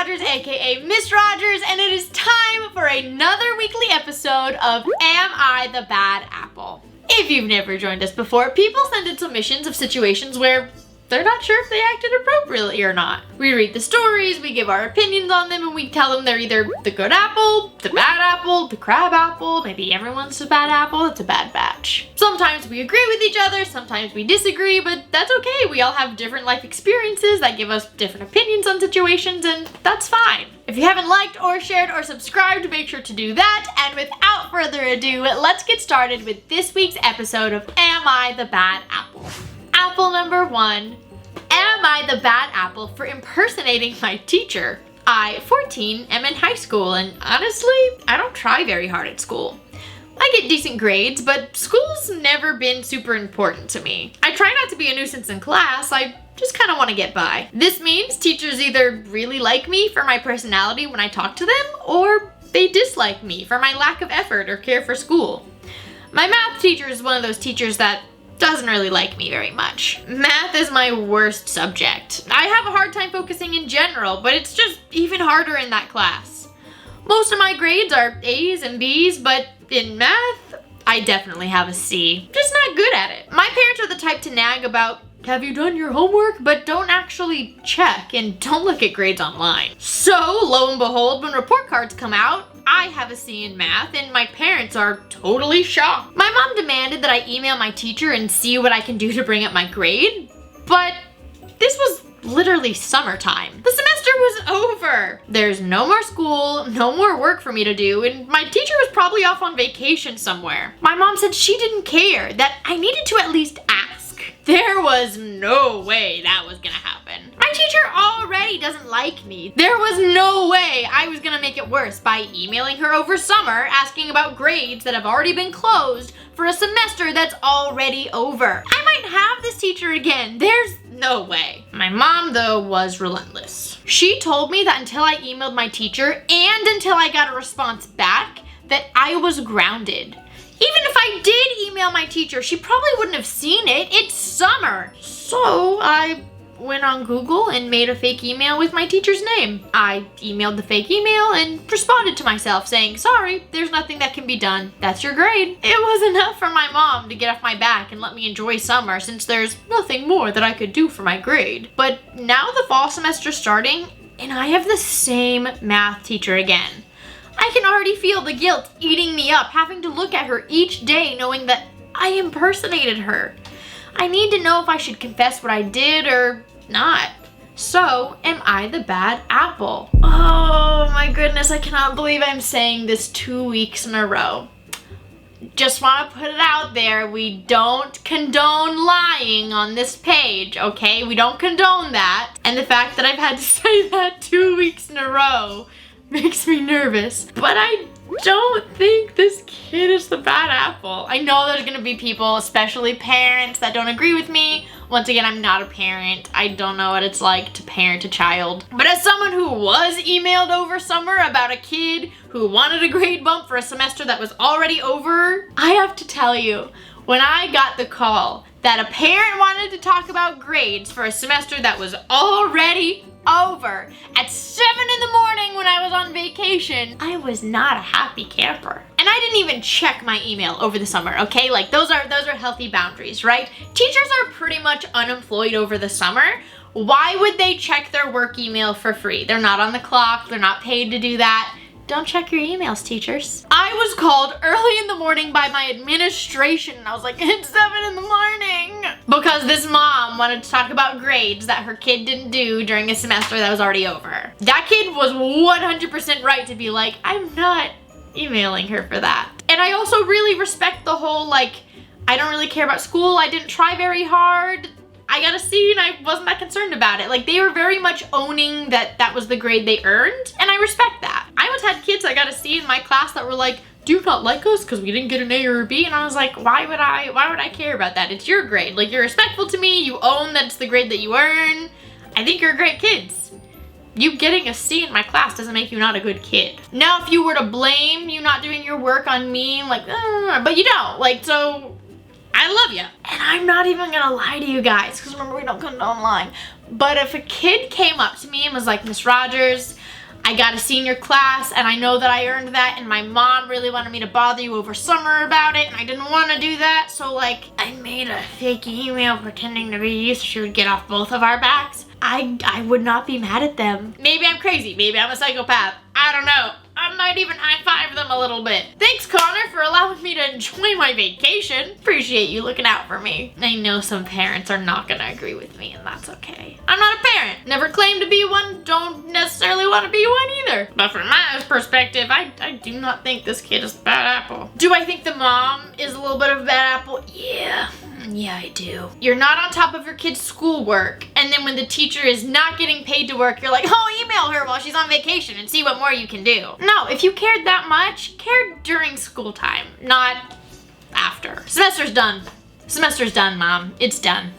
Rogers, aka Miss Rogers, and it is time for another weekly episode of Am I the Bad Apple? If you've never joined us before, people send in submissions of situations where they're not sure if they acted appropriately or not. We read the stories, we give our opinions on them, and we tell them they're either the good apple, the bad apple, the crab apple, maybe everyone's a bad apple, it's a bad batch. Sometimes we agree with each other, sometimes we disagree, but that's okay. We all have different life experiences that give us different opinions on situations, and that's fine. If you haven't liked or shared or subscribed, make sure to do that. And without further ado, let's get started with this week's episode of Am I the Bad Apple? Apple number 1. Am I the bad apple for impersonating my teacher? I, 14, am in high school, and honestly, I don't try very hard at school. I get decent grades, but school's never been super important to me. I try not to be a nuisance in class, I just kind of want to get by. This means teachers either really like me for my personality when I talk to them, or they dislike me for my lack of effort or care for school. My math teacher is one of those teachers that doesn't really like me very much. Math is my worst subject. I have a hard time focusing in general, but it's just even harder in that class. Most of my grades are A's and B's, but in math, I definitely have a C. Just not good at it. My parents are the type to nag about, have you done your homework? But don't actually check, and don't look at grades online. So, lo and behold, when report cards come out, I have a C in math, and my parents are totally shocked. My mom demanded that I email my teacher and see what I can do to bring up my grade, but this was literally summertime. The semester was over. There's no more school, no more work for me to do, and my teacher was probably off on vacation somewhere. My mom said she didn't care, that I needed to at least ask. There was no way that was gonna happen. My teacher already doesn't like me. There was no way I was gonna make it worse by emailing her over summer asking about grades that have already been closed for a semester that's already over. I might have this teacher again. There's no way. My mom, though, was relentless. She told me that until I emailed my teacher and until I got a response back, that I was grounded. Even if I did email my teacher, she probably wouldn't have seen it. It's summer. So I went on Google and made a fake email with my teacher's name. I emailed the fake email and responded to myself saying, sorry, there's nothing that can be done. That's your grade. It was enough for my mom to get off my back and let me enjoy summer since there's nothing more that I could do for my grade. But now the fall semester's starting and I have the same math teacher again. I can already feel the guilt eating me up, having to look at her each day knowing that I impersonated her. I need to know if I should confess what I did or not. So, am I the bad apple? Oh my goodness, I cannot believe I'm saying this 2 weeks in a row. Just want to put it out there, we don't condone lying on this page, okay? We don't condone that. And the fact that I've had to say that 2 weeks in a row makes me nervous, but I don't think this kid is the bad apple. I know there's gonna be people, especially parents, that don't agree with me. Once again, I'm not a parent. I don't know what it's like to parent a child. But as someone who was emailed over summer about a kid who wanted a grade bump for a semester that was already over, I have to tell you, when I got the call that a parent wanted to talk about grades for a semester that was already over at 7 in the morning when I was on vacation, I was not a happy camper. And I didn't even check my email over the summer, okay? Like those are healthy boundaries, right? Teachers are pretty much unemployed over the summer. Why would they check their work email for free? They're not on the clock, they're not paid to do that. Don't check your emails, teachers. I was called early in the morning by my administration and I was like, it's 7 in the morning. Because this mom wanted to talk about grades that her kid didn't do during a semester that was already over. That kid was 100% right to be like, I'm not emailing her for that. And I also really respect the whole like, I don't really care about school, I didn't try very hard. I got a C and I wasn't that concerned about it. Like they were very much owning that that was the grade they earned, and I respect that. I once had kids that got a C in my class that were like, do you not like us because we didn't get an A or a B? And I was like, why would I care about that? It's your grade. Like you're respectful to me, you own that it's the grade that you earn. I think you're great kids. You getting a C in my class doesn't make you not a good kid. Now if you were to blame you not doing your work on me, like, but you don't. Like, so I love you. And I'm not even gonna lie to you guys, because remember, we don't condone lying. But if a kid came up to me and was like, Miss Rogers, I got a senior class and I know that I earned that, and my mom really wanted me to bother you over summer about it, and I didn't want to do that, so like I made a fake email pretending to be you so she would get off both of our backs. I would not be mad at them. Maybe I'm crazy, maybe I'm a psychopath, I don't know. I might even high-five them a little bit. Thanks, Connor, for allowing me to enjoy my vacation. Appreciate you looking out for me. I know some parents are not gonna agree with me, and that's okay. I'm not a parent. Never claimed to be one, don't necessarily want to be one either. But from my perspective, I do not think this kid is a bad apple. Do I think the mom is a little bit of a bad apple? Yeah, I do. You're not on top of your kid's schoolwork, and then when the teacher is not getting paid to work, you're like, oh, email her while she's on vacation and see what more you can do. No, if you cared that much, care during school time, not after. Semester's done. Semester's done, Mom. It's done.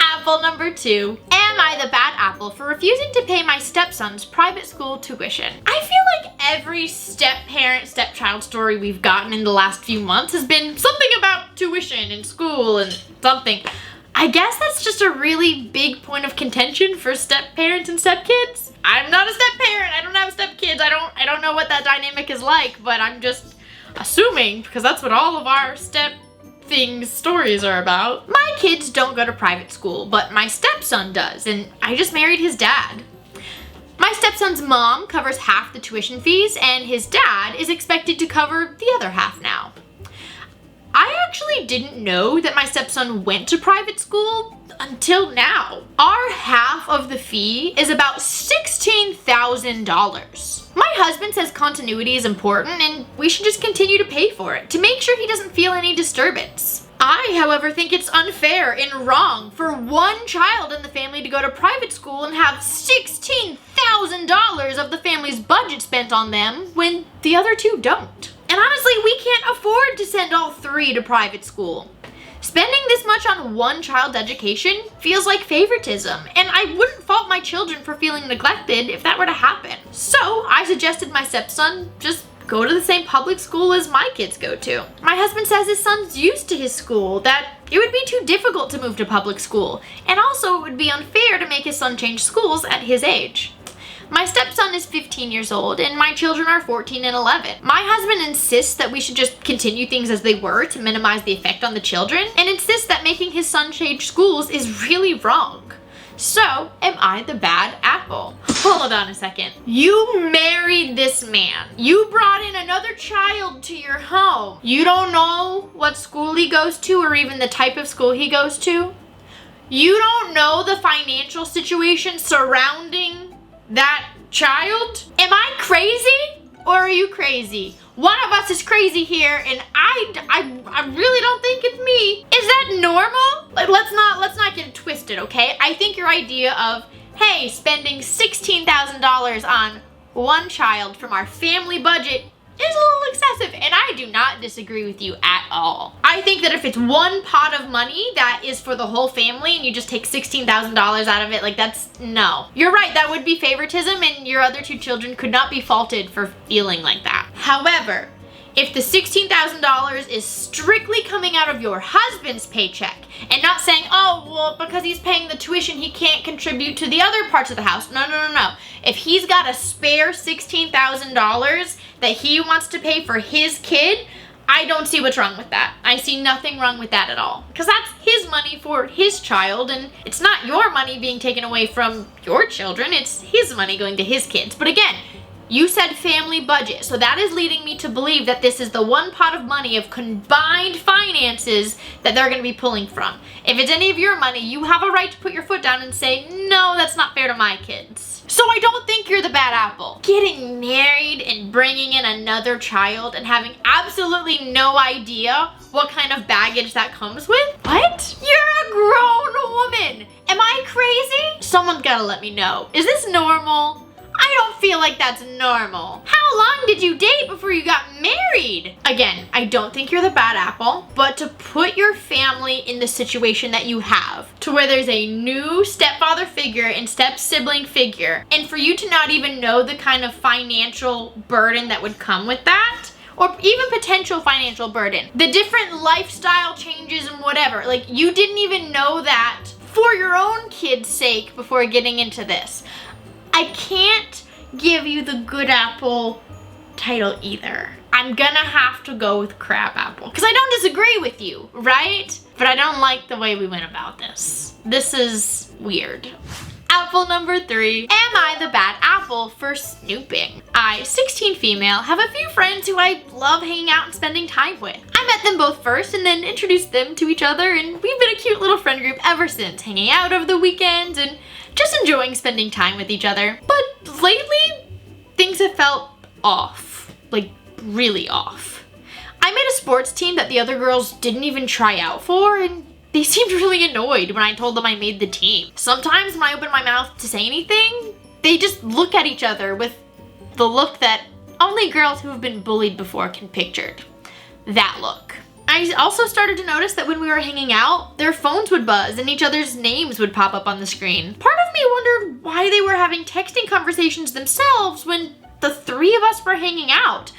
Apple number 2. Am I the bad apple for refusing to pay my stepson's private school tuition? I feel like every step-parent, stepchild story we've gotten in the last few months has been something about tuition in school and something. I guess that's just a really big point of contention for step-parents and step-kids. I'm not a step-parent, I don't have step-kids, I don't know what that dynamic is like, but I'm just assuming, because that's what all of our stories are about. My kids don't go to private school, but my stepson does, and I just married his dad. My stepson's mom covers half the tuition fees, and his dad is expected to cover the other half now. I actually didn't know that my stepson went to private school until now. Our half of the fee is about $16,000. My husband says continuity is important and we should just continue to pay for it to make sure he doesn't feel any disturbance. I, however, think it's unfair and wrong for one child in the family to go to private school and have $16,000 of the family's budget spent on them when the other two don't. And honestly, we can't afford to send all 3 to private school. Spending this much on one child's education feels like favoritism, and I wouldn't fault my children for feeling neglected if that were to happen. So I suggested my stepson just go to the same public school as my kids go to. My husband says his son's used to his school, that it would be too difficult to move to public school, and also it would be unfair to make his son change schools at his age. My stepson is 15 years old and my children are 14 and 11. My husband insists that we should just continue things as they were to minimize the effect on the children, and insists that making his son change schools is really wrong. So, am I the bad apple? Hold on a second. You married this man. You brought in another child to your home. You don't know what school he goes to or even the type of school he goes to? You don't know the financial situation surrounding that child? Am I crazy or are you crazy? One of us is crazy here and I really don't think it's me. Is that normal? Like, let's not get it twisted, okay? I think your idea of, hey, spending $16,000 on one child from our family budget is a little excessive, and I do not disagree with you at all. I think that if it's one pot of money that is for the whole family and you just take $16,000 out of it, like no. You're right, that would be favoritism and your other 2 children could not be faulted for feeling like that. However, if the $16,000 is strictly coming out of your husband's paycheck and not saying, oh, well, because he's paying the tuition, he can't contribute to the other parts of the house. No. If he's got a spare $16,000 that he wants to pay for his kid, I don't see what's wrong with that. I see nothing wrong with that at all. Because that's his money for his child, and it's not your money being taken away from your children. It's his money going to his kids. But again, you said family budget, so that is leading me to believe that this is the one pot of money of combined finances that they're going to be pulling from. If it's any of your money, you have a right to put your foot down and say, no, that's not fair to my kids. So I don't think you're the bad apple. Getting married and bringing in another child and having absolutely no idea what kind of baggage that comes with? What? You're a grown woman. Am I crazy? Someone's gotta let me know. Is this normal? I don't feel like that's normal. How long did you date before you got married? Again, I don't think you're the bad apple, but to put your family in the situation that you have, to where there's a new stepfather figure and step-sibling figure, and for you to not even know the kind of financial burden that would come with that, or even potential financial burden, the different lifestyle changes and whatever, like you didn't even know that for your own kid's sake before getting into this. I can't give you the good apple title either. I'm gonna have to go with crab apple because I don't disagree with you, right? But I don't like the way we went about this. This is weird. Apple number 3, am I the bad apple for snooping? I, 16 female, have a few friends who I love hanging out and spending time with. I met them both first and then introduced them to each other, and we've been a cute little friend group ever since, hanging out over the weekends and just enjoying spending time with each other. But lately, things have felt off, like really off. I made a sports team that the other girls didn't even try out for, and they seemed really annoyed when I told them I made the team. Sometimes when I open my mouth to say anything, they just look at each other with the look that only girls who have been bullied before can picture. That look. I also started to notice that when we were hanging out, their phones would buzz and each other's names would pop up on the screen. Part of me wondered why they were having texting conversations themselves when the 3 of us were hanging out.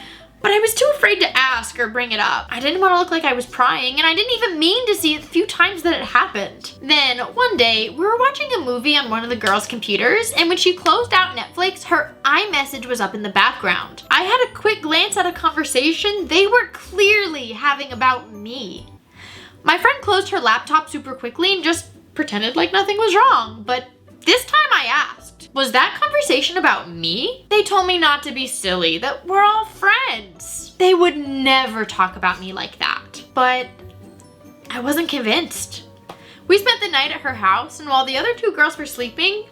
But I was too afraid to ask or bring it up. I didn't want to look like I was prying, and I didn't even mean to see it the few times that it happened. Then, one day, we were watching a movie on one of the girls' computers, and when she closed out Netflix, her iMessage was up in the background. I had a quick glance at a conversation they were clearly having about me. My friend closed her laptop super quickly and just pretended like nothing was wrong, but this time I asked, was that conversation about me? They told me not to be silly, that we're all friends. They would never talk about me like that. But I wasn't convinced. We spent the night at her house, and while the other 2 girls were sleeping,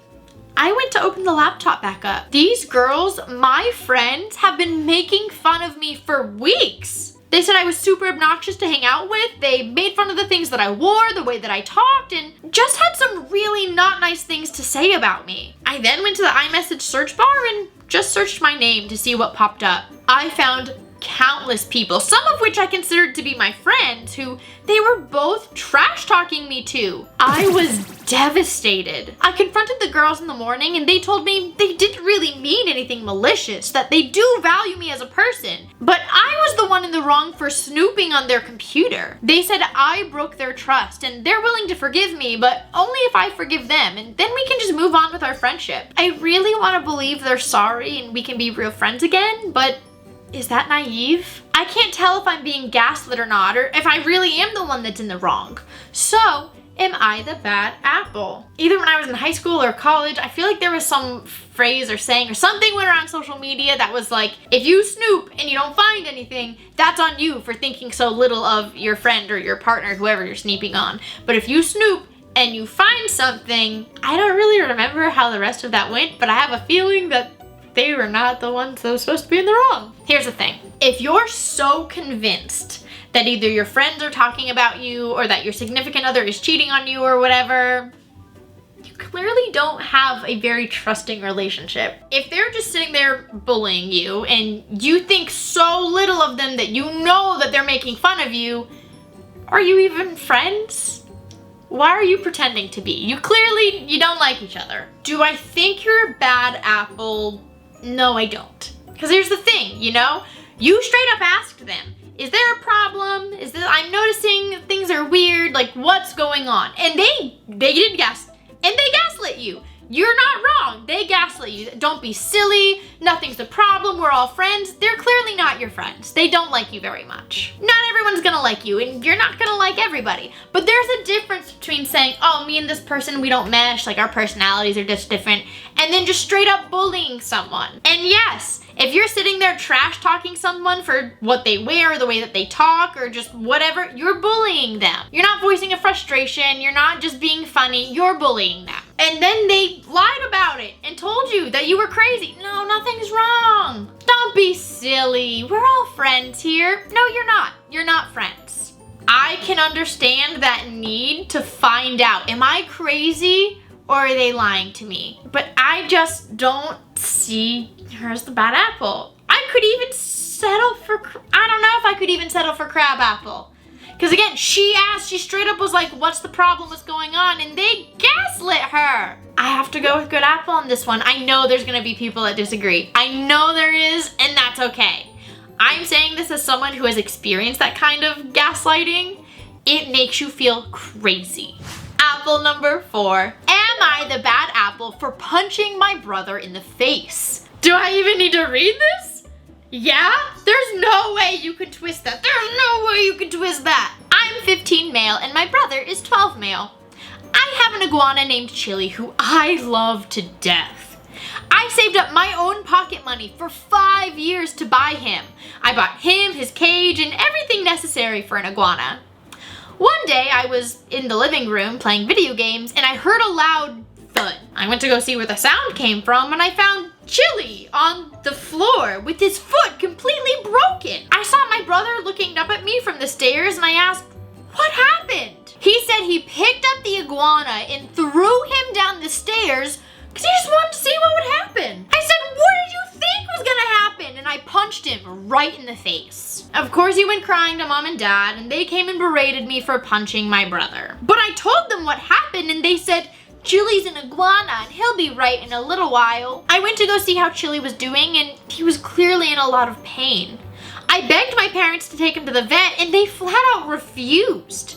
I went to open the laptop back up. These girls, my friends, have been making fun of me for weeks. They said I was super obnoxious to hang out with. They made fun of the things that I wore, the way that I talked, and just had some really not nice things to say about me. I then went to the iMessage search bar and just searched my name to see what popped up. I found countless people, some of which I considered to be my friends, who they were both trash talking me to. I was devastated. I confronted the girls in the morning and they told me they didn't really mean anything malicious, that they do value me as a person. But I was the one in the wrong for snooping on their computer. They said I broke their trust and they're willing to forgive me, but only if I forgive them, and then we can just move on with our friendship. I really want to believe they're sorry and we can be real friends again, but is that naive? I can't tell if I'm being gaslit or not, or if I really am the one that's in the wrong. So, am I the bad apple? Either when I was in high school or college, I feel like there was some phrase or saying or something went around social media that was like, if you snoop and you don't find anything, that's on you for thinking so little of your friend or your partner, whoever you're snooping on. But if you snoop and you find something, I don't really remember how the rest of that went, but I have a feeling that they were not the ones that were supposed to be in the wrong. Here's the thing. If you're so convinced that either your friends are talking about you or that your significant other is cheating on you or whatever, you clearly don't have a very trusting relationship. If they're just sitting there bullying you and you think so little of them that you know that they're making fun of you, are you even friends? Why are you pretending to be? You don't like each other. Do I think you're a bad apple? No, I don't. Because here's the thing, you straight up asked them, is there a problem? I'm noticing things are weird, like what's going on? And they didn't and they gaslit you. You're not wrong. They gaslit you. Don't be silly. Nothing's the problem. We're all friends. They're clearly not your friends. They don't like you very much. Not everyone's gonna like you, and you're not gonna like everybody. But there's a difference between saying, oh, me and this person, we don't mesh, like our personalities are just different, and then just straight up bullying someone. And yes, if you're sitting there trash talking someone for what they wear, the way that they talk, or just whatever, you're bullying them. You're not voicing a frustration. You're not just being funny. You're bullying them. And then they lied about it and told you that you were crazy. No, nothing's wrong. Don't be silly. We're all friends here. No, you're not. You're not friends. I can understand that need to find out, am I crazy or are they lying to me? But I just don't see her as the bad apple. I don't know if I could even settle for crab apple. Because again, she straight up was like, what's the problem, what's going on? And they gaslit her. I have to go with good apple on this one. I know there's gonna be people that disagree. I know there is, and that's okay. I'm saying this as someone who has experienced that kind of gaslighting. It makes you feel crazy. Apple number 4, am I the bad apple for punching my brother in the face? Do I even need to read this? Yeah? There's no way you could twist that. There's no way you could twist that. I'm 15 male and my brother is 12 male. I have an iguana named Chili who I love to death. I saved up my own pocket money for 5 years to buy him. I bought him, his cage, and everything necessary for an iguana. One day I was in the living room playing video games and I heard a loud thud. I went to go see where the sound came from and I found Chili on the floor with his foot completely broken. I saw my brother looking up at me from the stairs and I asked, "What happened?" He said he picked up the iguana and threw him down the stairs because he just wanted to see what would happen. I said, "What did you think was gonna happen?" And I punched him right in the face. Of course he went crying to mom and dad and they came and berated me for punching my brother. But I told them what happened and they said, "Chili's an iguana and he'll be right in a little while." I went to go see how Chili was doing and he was clearly in a lot of pain. I begged my parents to take him to the vet and they flat out refused.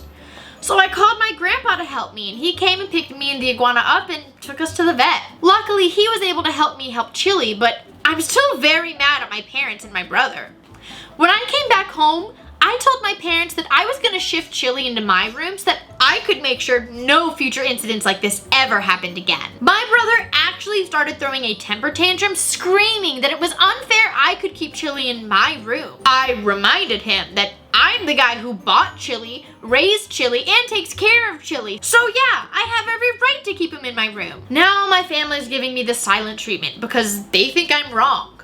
So I called my grandpa to help me and he came and picked me and the iguana up and took us to the vet. Luckily, he was able to help me help Chili, but I'm still very mad at my parents and my brother. When I came back home, I told my parents that I was gonna shift Chili into my room so that I could make sure no future incidents like this ever happened again. My brother actually started throwing a temper tantrum, screaming that it was unfair I could keep Chili in my room. I reminded him that I'm the guy who bought Chili, raised Chili, and takes care of Chili. So yeah, I have every right to keep him in my room. Now my family's giving me the silent treatment because they think I'm wrong.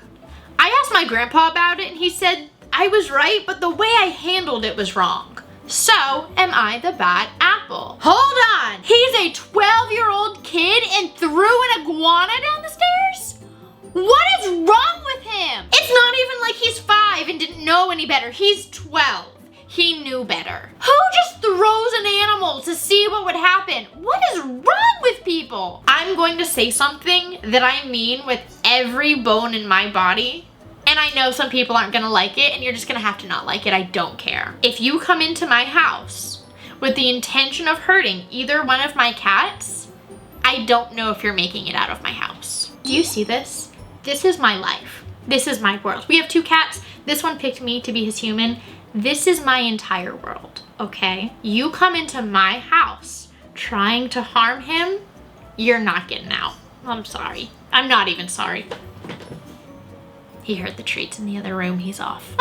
I asked my grandpa about it and he said I was right, but the way I handled it was wrong. So, am I the bad apple? Hold on! He's a 12-year-old kid and threw an iguana down the stairs? What is wrong with him? It's not even like he's 5 and didn't know any better. He's 12. He knew better. Who just throws an animal to see what would happen? What is wrong with people? I'm going to say something that I mean with every bone in my body. And I know some people aren't gonna like it and you're just gonna have to not like it. I don't care. If you come into my house with the intention of hurting either one of my cats, I don't know if you're making it out of my house. Do you see this? This is my life. This is my world. We have 2 cats. This one picked me to be his human. This is my entire world, okay? You come into my house trying to harm him, you're not getting out. I'm sorry. I'm not even sorry. He heard the treats in the other room, he's off.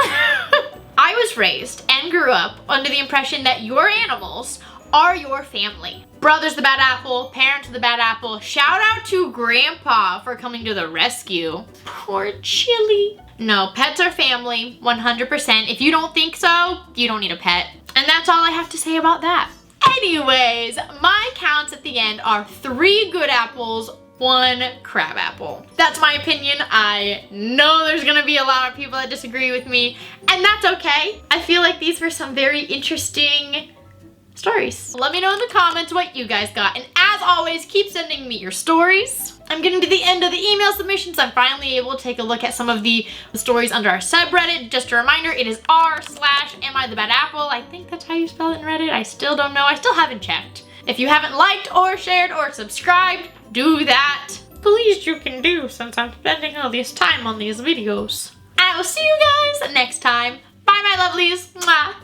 I was raised and grew up under the impression that your animals are your family. Brother's the bad apple, parents are the bad apple. Shout out to Grandpa for coming to the rescue. Poor Chili. No, pets are family, 100%. If you don't think so, you don't need a pet. And that's all I have to say about that. Anyways, my counts at the end are 3 good apples, 1 crab apple. That's my opinion. I know there's gonna be a lot of people that disagree with me, and that's okay. I feel like these were some very interesting stories. Let me know in the comments what you guys got, and as always, keep sending me your stories. I'm getting to the end of the email submissions. I'm finally able to take a look at some of the stories under our subreddit. Just a reminder, it is r/amIthebadapple. I think that's how you spell it in Reddit. I still don't know. I still haven't checked. If you haven't liked or shared or subscribed, do that. The least you can do since I'm spending all this time on these videos. I will see you guys next time. Bye, my lovelies. Mwah.